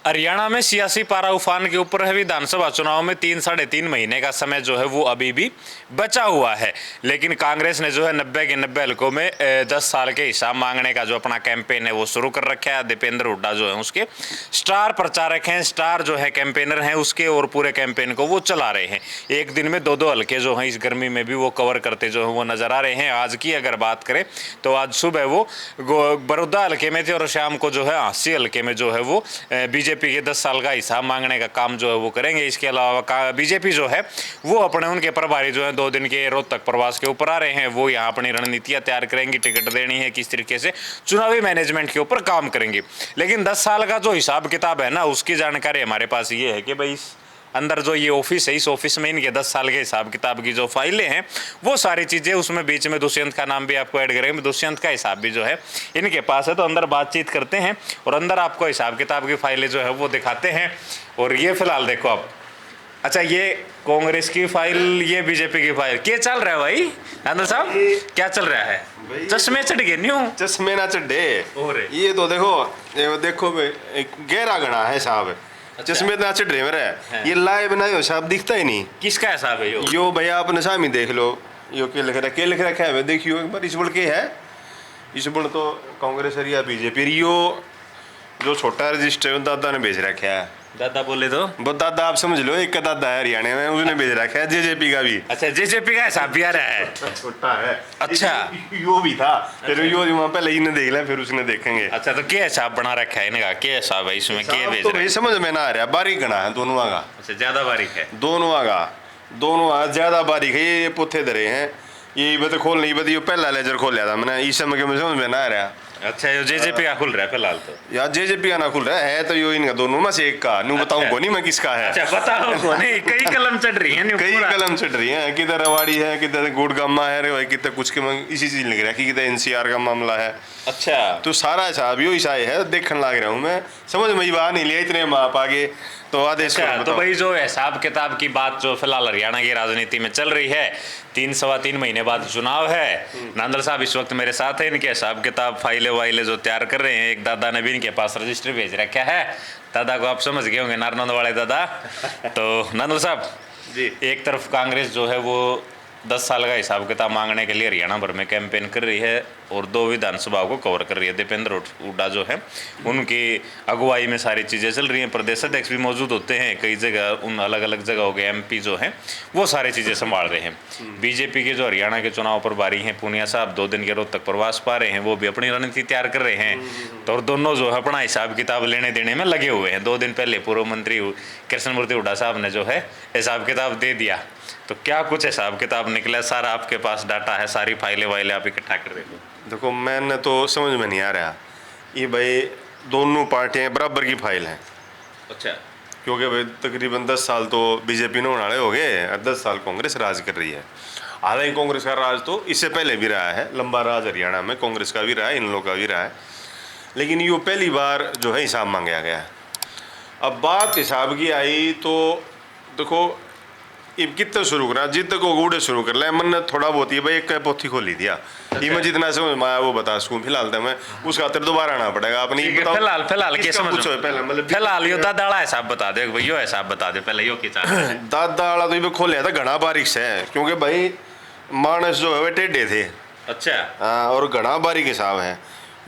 हरियाणा में सियासी पारा उफान के ऊपर है। विधानसभा चुनाव में 3-3.5 महीने का समय जो है वो अभी भी बचा हुआ है, लेकिन कांग्रेस ने जो है 90 के 90 हलकों में 10 साल के हिसाब मांगने का जो अपना कैंपेन है वो शुरू कर रखा है। दीपेंद्र हुड्डा जो है उसके स्टार प्रचारक हैं, स्टार जो है कैंपेनर हैं उसके, और पूरे कैंपेन को वो चला रहे हैं। एक दिन में 2-2 हलके जो हैं इस गर्मी में भी वो कवर करते जो है वो नजर आ रहे हैं। आज की अगर बात करें तो आज सुबह वो बड़ौदा हलके में थे और शाम को जो है अस्सी हलके में जो है वो बीजेपी के 10 साल का हिसाब मांगने का काम जो है वो करेंगे। इसके अलावा बीजेपी जो है वो अपने उनके प्रभारी जो है 2 दिन के रोहतक प्रवास के ऊपर आ रहे हैं, वो यहाँ अपनी रणनीतियाँ तैयार करेंगी, टिकट देनी है, किस तरीके से चुनावी मैनेजमेंट के ऊपर काम करेंगे। लेकिन 10 साल का जो हिसाब किताब है ना, उसकी जानकारी हमारे पास ये है कि भाई अंदर जो ये ऑफिस है, इस ऑफिस में इनके 10 साल के हिसाब किताब की जो फाइलें हैं वो सारी चीज़ें, उसमें बीच में दुष्यंत का नाम भी आपको ऐड करेंगे। दुष्यंत का हिसाब भी जो है इनके पास है, तो अंदर बातचीत करते हैं और अंदर आपको हिसाब किताब की फाइलें जो है वो दिखाते हैं। और ये फिलहाल देखो आप, अच्छा ये कांग्रेस की फाइल, ये बीजेपी की फाइल, क्या चल रहा है भाई आनंद साहब, क्या चल रहा है? चश्मे चढ़ गए न्यू, चश्मे ना चढ़े। ये तो देखो गहरा गणा है साहब। अच्छा। चश्मे ना चढ़ रहे मेरे, ये लाइव ना हो साहब, दिखता ही नहीं। किसका हिसाब है यो भैया अपने सामने देख लो, यो के लिख रखा है, देखियो एक बार। इस बड़ के है, इस बड़ तो कांग्रेस या बीजेपी। यो जो छोटा रजिस्टर दादा ने भेज रखा है। दादा बोले तो वो दादा आप समझ लो, एक का दादा है हरियाणा में, उसने भेज रखा है जेजेपी का भी। अच्छा, जेजेपी का हिसाब भी आ रहा है, छोटा है। अच्छा, यो भी था, फिर यो वहाँ पहले इन्हें देख लिया, फिर उसने देखेंगे। अच्छा, तो क्या हिसाब बना रखा है इनका, क्या हिसाब है इसमें, क्या भेज रहा है? समझ में ना आ रहा, बारीक गणा है दोनों का। अच्छा, ज्यादा बारीक है दोनों ज्यादा बारीक है। ये पुथे धरे हैं, ये बता खोल नहीं बता, पहला लेजर खोल लिया था मैंने, इस समय के समझ में ना आ रहा। अच्छा, ये जेजेपी का खुल रहा है फिलहाल तो? यार जेजेपी का ना खुल रहा है तो यो इनका दोनों में से एक का नू बताऊं को नहीं मैं किसका है। अच्छा, बताओ को नहीं, कई कलम चढ़ रही हैं, कई कलम चढ़ रही हैं, किधर रवाड़ी है, किधर गुड़गामा है रे भाई, किधर कुछ के इसी चीज लिख रहा है कि किधर एनसीआर का मामला है। अच्छा, तो सारा हिसाब यो हिसाब है, देखने लग रहा हूँ मैं, समझ में बाहर नहीं लिया इतने माप आगे तो आदेश। अच्छा, तो भाई जो हिसाब किताब की बात जो फिलहाल हरियाणा की राजनीति में चल रही है, 3-3.25 महीने बाद चुनाव है। नांदल साहब इस वक्त मेरे साथ है, इनके हिसाब किताब फाइलें वाइलें जो तैयार कर रहे हैं। एक दादा ने भी इनके पास रजिस्टर भेज रखा है, दादा को आप समझ गए होंगे, नारनौंद वाले दादा। तो नांदल साहब जी, एक तरफ कांग्रेस जो है वो 10 साल का हिसाब किताब मांगने के लिए हरियाणा भर में कैंपेन कर रही है और 2 विधानसभाओं को कवर कर रही है। दीपेंद्र हुड्डा जो है उनकी अगुवाई में सारी चीज़ें चल रही हैं, प्रदेश अध्यक्ष भी मौजूद होते हैं कई जगह, उन अलग अलग जगहों के एमपी जो हैं वो सारी चीज़ें संभाल रहे हैं। बीजेपी के जो हरियाणा के चुनाव पर बारी हैं, पूनिया साहब 2 दिन के रोहतक प्रवास पा रहे हैं, वो भी अपनी रणनीति तैयार कर रहे हैं। तो और दोनों जो है अपना हिसाब किताब लेने देने में लगे हुए हैं। 2 दिन पहले पूर्व मंत्री कृष्णमूर्ति हुड्डा साहब ने जो है हिसाब किताब दे दिया, तो क्या कुछ हिसाब किताब निकला? सारा आपके पास डाटा है, सारी फाइलें वाइलें आप इकट्ठा कर रहे हो? देखो मैंने तो समझ में नहीं आ रहा ये भाई, दोनों पार्टियां बराबर की फाइल हैं। अच्छा, क्योंकि भाई तकरीबन 10 साल तो बीजेपी ने होने हो गए और 10 साल कांग्रेस राज कर रही है। हालांकि कांग्रेस का राज तो इससे पहले भी रहा है, लंबा राज हरियाणा में कांग्रेस का भी रहा है, इन लोगों का भी रहा है, लेकिन ये पहली बार जो है हिसाब मांगा गया है। अब बात हिसाब की आई तो देखो ये कितना शुरू करा, जिद को गूढ़े शुरू कर लिया। मन थोड़ा बहुत ही भाई एक पोथी खोली दिया। अच्छा। ये मैं जितना समझ में आया वो बता सकूं फिलहाल तो मैं उस खातिर दोबारा आना पड़ेगा अपनी। फिलहाल क्या समझ पूछो पहले, मतलब फिलहाल यो दादा वाला हिसाब बता दे भाई, यो हिसाब बता दे पहले, यो क्या दादा वाला तो ये खोलिया था घना बारीक से है, क्योंकि भाई मानस जो है वे टेढ़े थे। अच्छा, हाँ, और घना बारीक हिसाब है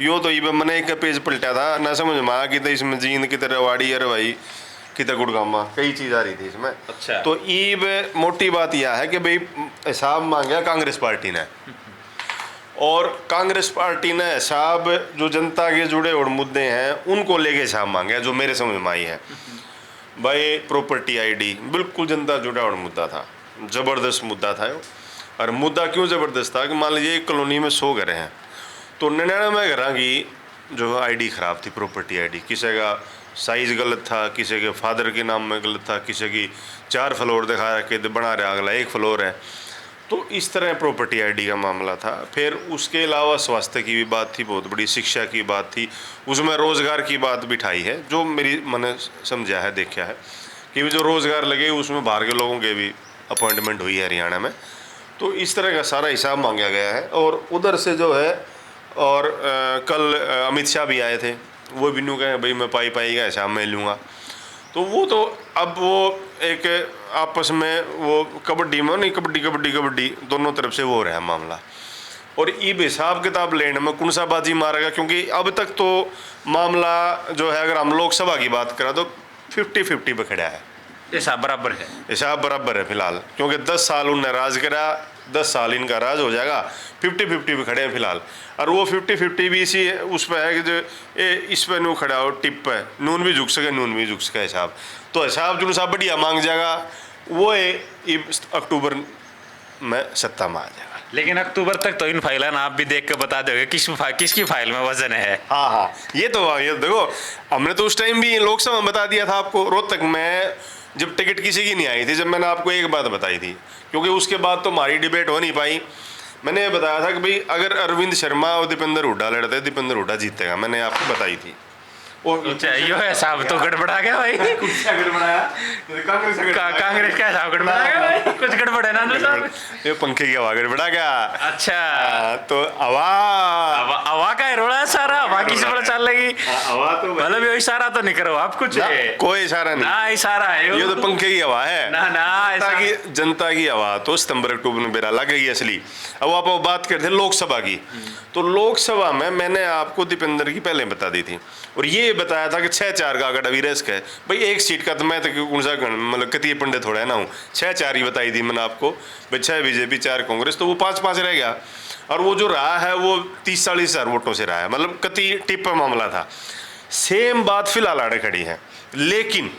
यो। तो ये मैंने एक पेज पलटा था ना, समझ में आया कि इसमें जींद की तरह वाड़ी अरे भाई कितना गुड़गामा कई चीज आ रही थी इसमें। अच्छा, तो ईब मोटी बात यह है कि भाई हिसाब मांगा कांग्रेस पार्टी ने, और कांग्रेस पार्टी ने हिसाब जो जनता के जुड़े और मुद्दे हैं उनको लेके हिसाब मांगा, जो मेरे समझ में आई है। भाई प्रॉपर्टी आईडी बिल्कुल जनता जुड़ा और मुद्दा था, जबरदस्त मुद्दा था। और मुद्दा क्यों जबरदस्त था कि मान लीजिए एक कॉलोनी में 100 घर हैं, तो 99 घरों की जो आईडी खराब थी, प्रॉपर्टी आईडी, किसी का साइज गलत था, किसी के फादर के नाम में गलत था, किसी की 4 फ्लोर दिखा रखे बना रहा, अगला 1 फ्लोर है। तो इस तरह प्रॉपर्टी आईडी का मामला था। फिर उसके अलावा स्वास्थ्य की भी बात थी, बहुत बड़ी शिक्षा की बात थी, उसमें रोज़गार की बात बिठाई है, जो मेरी मैंने समझा है, देखा है कि जो रोज़गार लगे उसमें बाहर के लोगों के भी अपॉइंटमेंट हुई है हरियाणा में। तो इस तरह का सारा हिसाब मांगा गया है। और उधर से जो है, और कल अमित शाह भी आए थे वो भी न्यू कहे भाई मैं पाई पाई का हिसाब में लूँगा। तो वो तो अब वो एक आपस में वो कबड्डी में नहीं, कबड्डी कबड्डी कबड्डी दोनों तरफ से वो हो रहा है मामला। और ईब हिसाब किताब लेने में कौन सा बाजी मारेगा, क्योंकि अब तक तो मामला जो है अगर हम लोकसभा की बात करें तो 50-50 पे खड़ा है, हिसाब बराबर है। हिसाब बराबर है फिलहाल, क्योंकि 10 साल उनने राज करा, 10 साल इनका राज हो जाएगा। 50-50 पे खड़े हैं फिलहाल। और वो 50-50 भी इसी उस पर है कि जो इस पर नू खड़ा हो टिप पे, नून भी झुक सके नून भी झुक सके हिसाब। तो हिसाब जो साहब बढ़िया मांग जाएगा, वो अक्टूबर में सत्ता में आ जाएगा। लेकिन अक्टूबर तक तो इन फाइल आप भी देख के बता दोगे किसकी फाइल में वजन है। हाँ, ये देखो हमने तो उस टाइम भी लोकसभा में बता दिया था आपको, रोहतक में जब टिकट किसी की नहीं आई थी, जब मैंने आपको एक बात बताई थी, क्योंकि उसके बाद तो हमारी डिबेट हो नहीं पाई। मैंने ये बताया था कि भाई अगर अरविंद शर्मा और दीपेंद्र हुड्डा लड़ते, दीपेंद्र हुड्डा जीतेगा, मैंने आपको बताई थी। और यो हिसाब तो गड़बड़ा गया भाई। कांग्रेस का हिसाब गड़बड़ा गया भाई, कुछ गड़बड़ है ना साहब? ये पंखे की हवा गड़बड़ा गया। अच्छा, तो हवा का रोड़ा है सारा, हवा की से पता चल लगी। हवा तो मतलब ये इशारा तो नहीं करो आप कुछ, कोई इशारा नहीं ना, इशारा है ये तो पंखे की हवा है ना। जनता की हवा तो सितंबर अक्टूबर में बेरा लग गई है असली। अब आप बात करते हैं लोकसभा की, तो लोकसभा में मैंने आपको दीपेंद्र की पहले बता दी थी, और ये बताया था कि 6-4 का अगर अभी रिस्क है भाई, एक सीट का तो मैं तो कौन सा मतलब कतीय पंडित थोड़ा है ना हूँ, 6-4 ही बताई थी मैंने आपको भाई, 6 बीजेपी 4 कांग्रेस, तो वो 5-5 रह गया। और वो जो रहा है वो 30-40 हज़ार वोटों से रहा है, मतलब कती टिप पर मामला था। सेम बात फिलहाल आड़े खड़ी है, लेकिन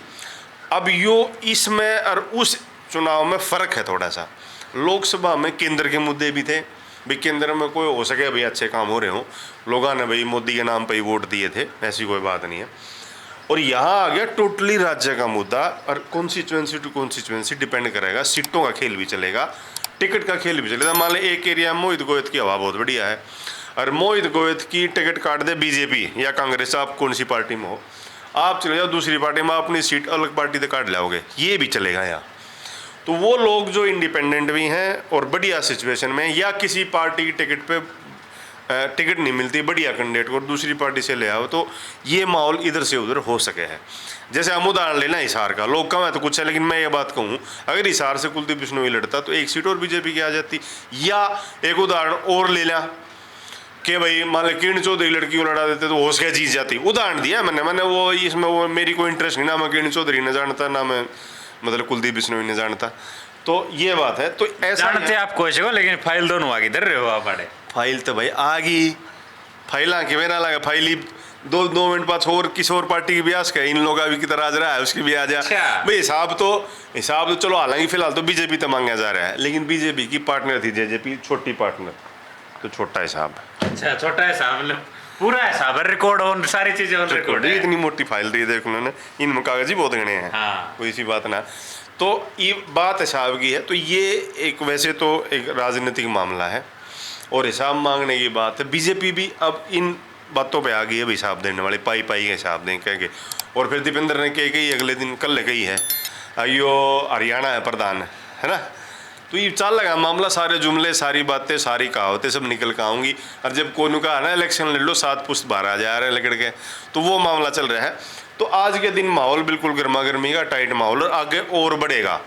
अब यो इसमें और उस चुनाव में फ़र्क है थोड़ा सा। लोकसभा में केंद्र के मुद्दे भी थे भाई, केंद्र में कोई हो सके भाई अच्छे काम हो रहे हों, लोगों ने भाई मोदी के नाम पे ही वोट दिए थे, ऐसी कोई बात नहीं है। और यहाँ आ गया टोटली राज्य का मुद्दा, और कॉन्स्टिट्यूएंसी टू कॉन्स्टिट्यूएंसी डिपेंड करेगा, सीटों का खेल भी चलेगा, टिकट का खेल भी चलेगा। मान लें एक एरिया में मोहित गोयत की हवा बहुत बढ़िया है, और मोहित गोयत की टिकट काट दे बीजेपी या कांग्रेस, आप कौन सी पार्टी में हो, आप चले जाओ दूसरी पार्टी में, अपनी सीट अलग पार्टी से काट लाओगे, ये भी चलेगा यहाँ। तो वो लोग जो इंडिपेंडेंट भी हैं और बढ़िया सिचुएशन में, या किसी पार्टी की टिकट पे टिकट नहीं मिलती बढ़िया कैंडिडेट को, दूसरी पार्टी से ले आओ, तो ये माहौल इधर से उधर हो सके है। जैसे हम उदाहरण लेना हिसार का, लोग कम है तो कुछ है, लेकिन मैं ये बात कहूँ, अगर हिसार से कुलदीप बिश्नोई लड़ता तो एक सीट और बीजेपी की आ जाती। या एक उदाहरण और ले लें कि भाई मान लो किरण चौधरी लड़की को लड़ा देते तो हो सके जीत जाती, उदाहरण दिया मैंने वो इसमें वो मेरी कोई इंटरेस्ट नहीं, ना मैं किरण चौधरी ने जानता, ना मैं मतलब कुलदीप बिश्नोई ने जानता, तो ये बात है। तो ऐसा जानते आप कोई को, लेकिन फाइल दोनों आगे इधर रहे हो आप आड़े। फाइल तो भाई आ गई, फाइल आके मेरा लगा फाइल ही 2 मिनट बाद और किसी और पार्टी की भी आ सके, इन लोगों की तरह आज रहा है उसकी भी आ जा भाई। हिसाब तो चलो, हालांकि फिलहाल तो बीजेपी तो मांगा जा रहा है, लेकिन बीजेपी की पार्टनर थी जेजेपी, छोटी पार्टनर, तो छोटा हिसाब। अच्छा, छोटा हिसाब, पूरा हिसाब है, रिकॉर्ड ऑन, सारी चीजें ऑन रिकॉर्ड है। इतनी मोटी फाइल दी देख उन्होंने, इनमें कागज ही बहुत गणे हैं। हाँ। कोई सी बात ना, तो ये बात हिसाब की है। तो ये एक वैसे तो एक राजनीतिक मामला है और हिसाब मांगने की बात है। बीजेपी भी अब इन बातों पे आ गई है, हिसाब देने वाले पाई का हिसाब दें कह के। और फिर दीपेंद्र ने कही अगले दिन कल कही है, यो हरियाणा है प्रधान, है ना, तो ये चल लगा मामला, सारे जुमले, सारी बातें, सारी कहावतें सब निकल कर आऊँगी। और जब कोई कहा ना इलेक्शन लड़ लो, 7 पुश्त बाहर आ जा रहे हैं लकड़ के, तो वो मामला चल रहा है। तो आज के दिन माहौल बिल्कुल गर्मा गर्मी का टाइट माहौल, और आगे और बढ़ेगा।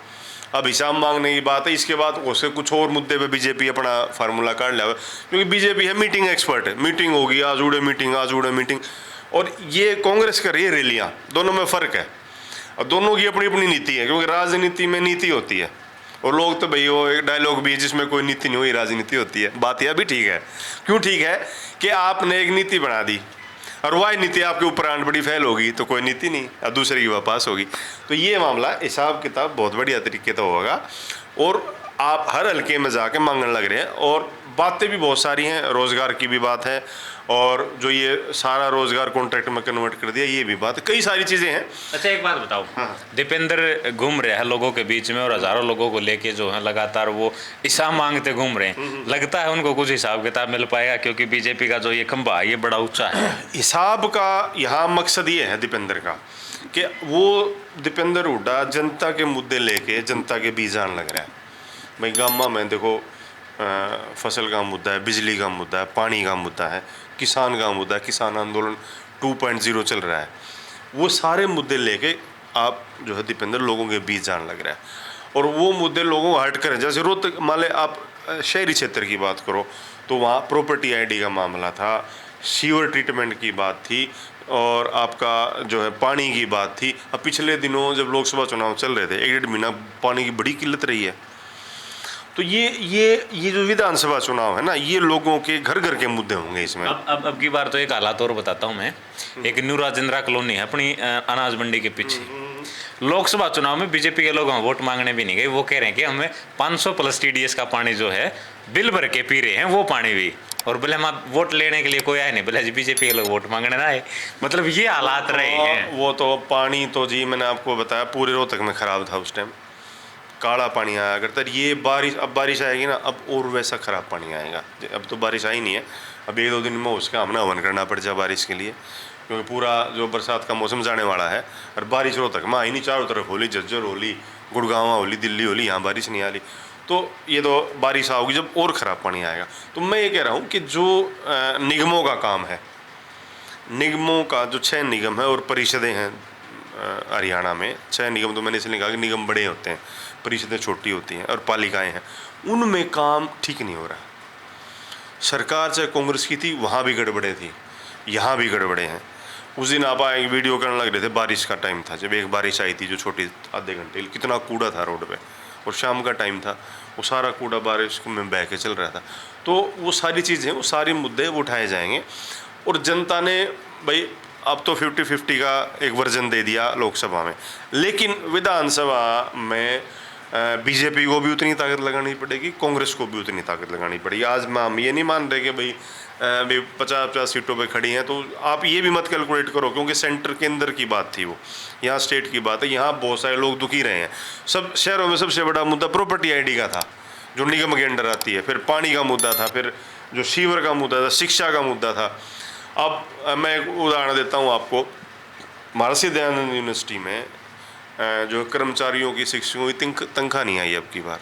अब हिसाब मांगने की बात है, इसके बाद उसके कुछ और मुद्दे पे बीजेपी अपना फार्मूला काट लिया, क्योंकि बीजेपी है मीटिंग एक्सपर्ट है, मीटिंग होगी, आज उड़े मीटिंग, और ये कांग्रेस कर रही है रैलियाँ, दोनों में फ़र्क है। और दोनों की अपनी अपनी नीति है, क्योंकि राजनीति में नीति होती है, और लोग तो भाई वो एक डायलॉग भी है जिसमें कोई नीति नहीं हुई, राजनीति होती है। बात यह भी ठीक है, क्यों ठीक है कि आपने एक नीति बना दी और वह नीति आपके ऊपर बड़ी फैल होगी तो कोई नीति नहीं, और दूसरे की वापस होगी। तो ये मामला हिसाब किताब बहुत बढ़िया तरीके से होगा, और आप हर हल्के में जाके मांगने लग रहे हैं। और बातें भी बहुत सारी हैं, रोज़गार की भी बात है, और जो ये सारा रोज़गार कॉन्ट्रैक्ट में कन्वर्ट कर दिया, ये भी बात, कई सारी चीज़ें हैं। अच्छा, एक बात बताओ, दीपेंद्र घूम रहे हैं लोगों के बीच में और हज़ारों लोगों को लेके जो है लगातार वो हिसाब मांगते घूम रहे हैं, लगता है उनको कुछ हिसाब किताब मिल पाएगा? क्योंकि बीजेपी का जो ये खंभा है ये बड़ा ऊंचा है। हिसाब का यहाँ मकसद ये है दीपेंद्र का कि वो दीपेंद्र हुड्डा जनता के मुद्दे लेके जनता के बीच आने लग रहा है। भाई गामा में देखो, फसल का मुद्दा है, बिजली का मुद्दा है, पानी का मुद्दा है, किसान का मुद्दा है, किसान आंदोलन 2.0 चल रहा है, वो सारे मुद्दे लेके आप जो है दीपेंद्र लोगों के बीच जाने लग रहा है। और वो मुद्दे लोगों को हट करें, जैसे रोहतक मान ले आप शहरी क्षेत्र की बात करो तो वहाँ प्रॉपर्टी आईडी का मामला था, सीवर ट्रीटमेंट की बात थी, और आपका जो है पानी की बात थी। अब पिछले दिनों जब लोकसभा चुनाव चल रहे थे, 1.5 महीना पानी की बड़ी किल्लत रही है। तो ये जो विधानसभा चुनाव है ना, ये लोगों के घर घर के मुद्दे होंगे इसमें। अब की बार तो एक हालात और बताता हूँ मैं। एक न्यू राजेंद्रा कॉलोनी है अपनी अनाज मंडी के पीछे। लोकसभा चुनाव में बीजेपी के लोग वोट मांगने भी नहीं गए, वो कह रहे हैं कि हमें 500 प्लस TDS का पानी जो है बिल भर के पी रहे हैं, वो पानी भी। और बोले हम वोट लेने के लिए कोई आए नहीं, बोले जी बीजेपी के लोग वोट मांगने ना आए। मतलब ये हालात रहे हैं। वो तो पानी तो जी मैंने आपको बताया पूरे रोहतक में खराब था उस टाइम, काला पानी आया करता। ये बारिश, अब बारिश आएगी ना, अब और वैसा ख़राब पानी आएगा। अब तो बारिश आई नहीं है, अब 1-2 दिन में उसका हमने हवन करना पड़ जाए बारिश के लिए, क्योंकि पूरा जो बरसात का मौसम जाने वाला है। और बारिश रोहतक में आई नहीं, चारों तरफ होली, झज्जर होली, गुड़गांव होली, दिल्ली होली, यहाँ बारिश नहीं आ रही। तो ये तो बारिश आओगी जब और ख़राब पानी आएगा। तो मैं ये कह रहा हूँ कि जो निगमों का काम है, निगमों का जो 6 निगम है और परिषदें हैं हरियाणा में, 6 निगम, तो मैंने इसलिए कहा कि निगम बड़े होते हैं, परिषदें छोटी होती हैं, और पालिकाएं हैं, उनमें काम ठीक नहीं हो रहा। सरकार चाहे कांग्रेस की थी, वहाँ भी गड़बड़े थी, यहाँ भी गड़बड़े हैं। उस दिन आप आए वीडियो करने लग रहे थे, बारिश का टाइम था, जब एक बारिश आई थी जो छोटी आधे घंटे, कितना कूड़ा था रोड पे, और शाम का टाइम था, वो सारा कूड़ा बारिश में बह के चल रहा था। तो वो सारी चीज़ें, वो सारे मुद्दे वो उठाए जाएंगे। और जनता ने भाई अब तो 50-50 का एक वर्जन दे दिया लोकसभा में, लेकिन विधानसभा में बीजेपी को भी उतनी ताकत लगानी पड़ेगी, कांग्रेस को भी उतनी ताकत लगानी पड़ेगी। आज हम ये नहीं मान रहे कि भाई 50-50 सीटों पे खड़ी हैं, तो आप ये भी मत कैलकुलेट करो, क्योंकि सेंटर के अंदर की बात थी वो, यहाँ स्टेट की बात है। यहाँ बहुत सारे लोग दुखी रहे हैं। सब शहरों में सबसे बड़ा मुद्दा प्रॉपर्टी आईडी का था, जो निगम के अंडर आती है, फिर पानी का मुद्दा था, फिर जो सीवर का मुद्दा था, शिक्षा का मुद्दा था। अब मैं एक उदाहरण देता हूँ आपको, महर्षि दयानंद यूनिवर्सिटी में जो कर्मचारियों की, शिक्षकों की तनख्वाह नहीं आई अब की बार,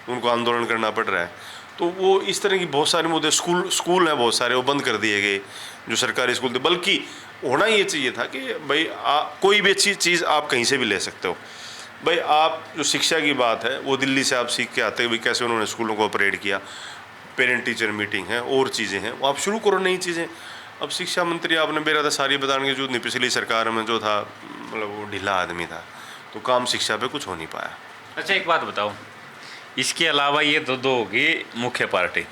उनको आंदोलन करना पड़ रहा है। तो वो इस तरह की बहुत सारे मुद्दे, स्कूल हैं बहुत सारे, वो बंद कर दिए गए जो सरकारी स्कूल थे। बल्कि होना ये चाहिए था कि भाई कोई भी अच्छी चीज़ आप कहीं से भी ले सकते हो। भाई आप जो शिक्षा की बात है, वो दिल्ली से आप सीख के आते हैं, कैसे उन्होंने स्कूलों को ऑपरेट किया, पेरेंट टीचर मीटिंग है और चीज़ें हैं, वो आप शुरू करो नई चीज़ें। अब शिक्षा मंत्री आपने बेरा था सारी बताने की जरूरत नहीं, पिछली सरकार में जो था मतलब वो ढीला आदमी था, तो काम शिक्षा पे कुछ हो नहीं पाया। अच्छा एक बात बताओ, इसके अलावा ये दो होगी मुख्य पार्टी,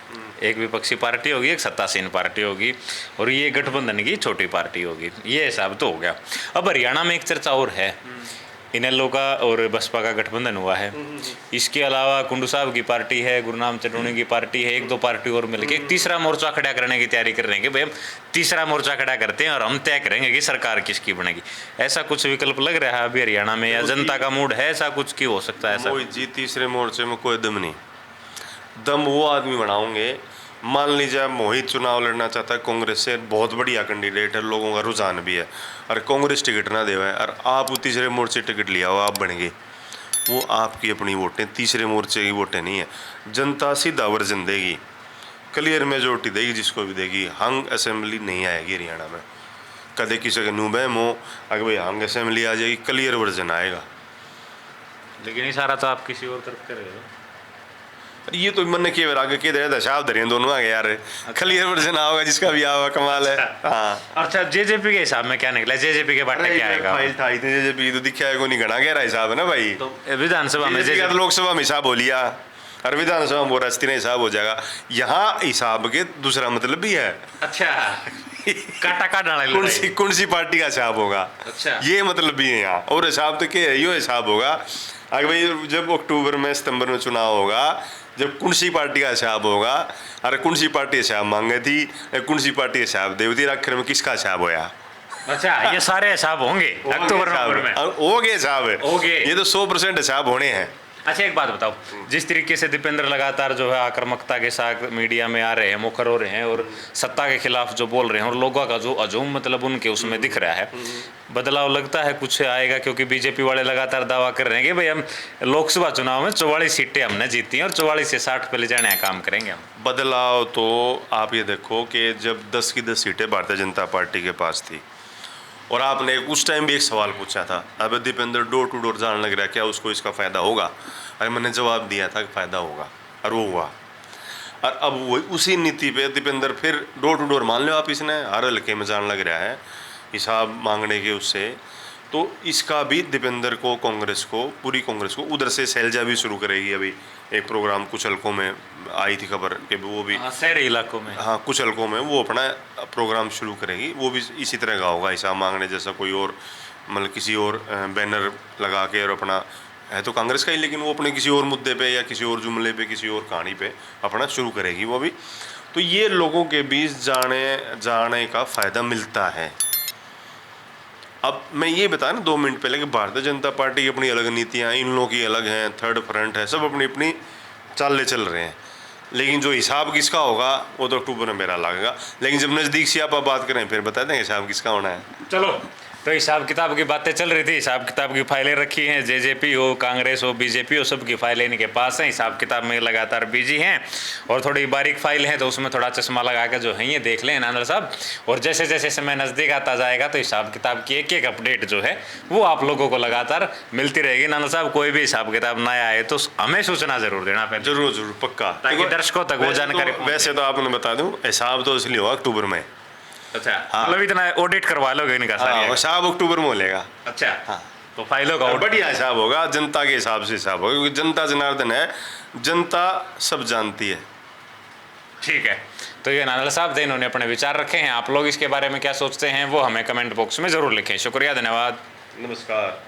एक विपक्षी पार्टी होगी, एक सत्तासीन पार्टी होगी, और ये गठबंधन की छोटी पार्टी होगी। ये हिसाब तो हो गया। अब हरियाणा में एक चर्चा और है, इनेलो का और बसपा का गठबंधन हुआ है। इसके अलावा कुंडू साहब की पार्टी है, गुरनाम चटोनी की पार्टी है, 1-2 पार्टी और मिलकर एक तीसरा मोर्चा खड़ा करने की तैयारी कर रहे हैं कि भाई हम तीसरा मोर्चा खड़ा करते हैं और हम तय करेंगे कि सरकार किसकी बनेगी। ऐसा कुछ विकल्प लग रहा है अभी हरियाणा में, या जनता का मूड है ऐसा कुछ की हो सकता है? ऐसा कोई जी तीसरे मोर्चे में कोई दम नहीं। दम वो आदमी बनाओगे, मान लीजिए मोहित चुनाव लड़ना चाहता है कांग्रेस से, बहुत बढ़िया कैंडिडेट है, लोगों का रुझान भी है, और कांग्रेस टिकट ना देवा है, और आप तीसरे मोर्चे टिकट लिया हो, आप बन गए, वो आपकी अपनी वोटें, तीसरे मोर्चे की वोटें नहीं है। जनता सीधा वर्जन देगी, क्लियर मेजोरिटी देगी, जिसको भी देगी। हंग असेंबली नहीं आएगी हरियाणा में, कदे किसी का नुबैम हो अगर भाई हंग असेंबली आ जाएगी, क्लियर वर्जन आएगा। लेकिन इशारा तो आप किसी और तरफ कर रहे हो। ये तो मन के आगे के दे दशाब धरे दोनों आगे यार, क्लियर वर्जन आओगा जिसका भी आओगा, कमाल है। हाँ अच्छा जेजेपी के हिसाब में क्या निकला? जेजेपी के बाटे क्या आएगा? फाइल था इतने जेजेपी तो दिखा है को नहीं, घना गहरा हिसाब है ना भाई। तो विधानसभा में लोकसभा में हिसाब हो लिया, और विधानसभा में वो रास्ते हिसाब हो जाएगा। यहाँ हिसाब के दूसरा मतलब भी है। अच्छा काटा का डाला कौन सी पार्टी का हिसाब होगा, अच्छा ये मतलब भी है यहाँ। और हिसाब तो क्या है, यो हिसाब होगा अगर भाई जब अक्टूबर में सितंबर में चुनाव होगा, जब कौन सी पार्टी का हिसाब होगा, अरे कौन सी पार्टी हिसाब मांगे थी, कौन सी पार्टी हिसाब देवती, आखिर में किसका हिसाब होया। अच्छा ये सारे हिसाब होंगे अक्टूबर में? हो गए हिसाब, ये तो 100% हिसाब होने हैं। अच्छा एक बात बताओ, जिस तरीके से दीपेंद्र लगातार जो है आक्रामकता के साथ मीडिया में आ रहे हैं, मुखर हो रहे हैं, और सत्ता के खिलाफ जो बोल रहे हैं, और लोगों का जो अजूम मतलब उनके उसमें दिख रहा है, बदलाव लगता है कुछ आएगा? क्योंकि बीजेपी वाले लगातार दावा कर रहे हैं कि भाई हम लोकसभा चुनाव में 44 सीटें हमने जीती हैं और 44 से 60 पे ले जाने का काम करेंगे हम। बदलाव तो आप ये देखो कि जब 10 की 10 सीटें भारतीय जनता पार्टी के पास थी, और आपने उस टाइम भी एक सवाल पूछा था, अब दीपेंद्र डोर टू डोर जाने लग रहा है, क्या उसको इसका फ़ायदा होगा? अरे मैंने जवाब दिया था कि फ़ायदा होगा, और वो हुआ। और अब वही उसी नीति पे दीपेंद्र फिर डोर टू डोर मान लो आप, इसने हर हल्के में जाने लग रहा है हिसाब मांगने के उससे। तो इसका भी दीपेंद्र को, कांग्रेस को, पूरी कांग्रेस को, उधर से शैलजा भी शुरू करेगी। अभी एक प्रोग्राम कुछ हल्कों में आई थी खबर कि वो भी, शहरी इलाकों में, हाँ कुछ हल्कों में वो अपना प्रोग्राम शुरू करेगी। वो भी इसी तरह का होगा, हिसाब मांगने जैसा, कोई और मतलब किसी और बैनर लगा के, और अपना है तो कांग्रेस का ही, लेकिन वो अपने किसी और मुद्दे पे या किसी और जुमले पे, किसी और कहानी पे अपना शुरू करेगी वो भी। तो ये लोगों के बीच जाने का फ़ायदा मिलता है। अब मैं ये बताया ना 2 मिनट पहले कि भारतीय जनता पार्टी की अपनी अलग नीतियाँ, इन लोगों की अलग हैं, थर्ड फ्रंट है, सब अपनी अपनी चालें चल रहे हैं। लेकिन जो हिसाब किसका होगा वो तो अक्टूबर में मेरा लगेगा। लेकिन जब नज़दीक से आप बात करें फिर बता देंगे हिसाब किसका होना है। चलो, तो हिसाब किताब की बातें चल रही थी, हिसाब किताब की फाइलें रखी हैं, जेजेपी हो, कांग्रेस हो, बीजेपी हो, सबकी फाइलें इनके पास हैं, हिसाब किताब में लगातार बिजी हैं। और थोड़ी बारीक फाइल है तो उसमें थोड़ा चश्मा लगा के जो है ये देख लें नानल साहब। और जैसे जैसे समय नज़दीक आता जाएगा तो हिसाब किताब की एक एक अपडेट जो है वो आप लोगों को लगातार मिलती रहेगी। नानल साहब, कोई भी हिसाब किताब नया आए तो हमें सूचना जरूर देना पहले। जरूर जरूर, पक्का, ताकि दर्शकों तक वो जानकारी वैसे तो आपने बता दूं, हिसाब तो इसलिए होगा अक्टूबर में। अच्छा, मतलब इतना ऑडिट करवा लोगे इनका सारा? हाँ, हिसाब अक्टूबर में लेगा। अच्छा, हाँ, तो फाइलों का बढ़िया हिसाब होगा, जनता के हिसाब से हिसाब होगा, क्योंकि जनता जनार्दन है, जनता सब जानती है। ठीक है, तो ये नानल साहब थे, इन्होंने अपने विचार रखे हैं। आप लोग इसके बारे में क्या सोचते हैं वो हमें कमेंट बॉक्स में ज़रूर लिखें। शुक्रिया, धन्यवाद, नमस्कार।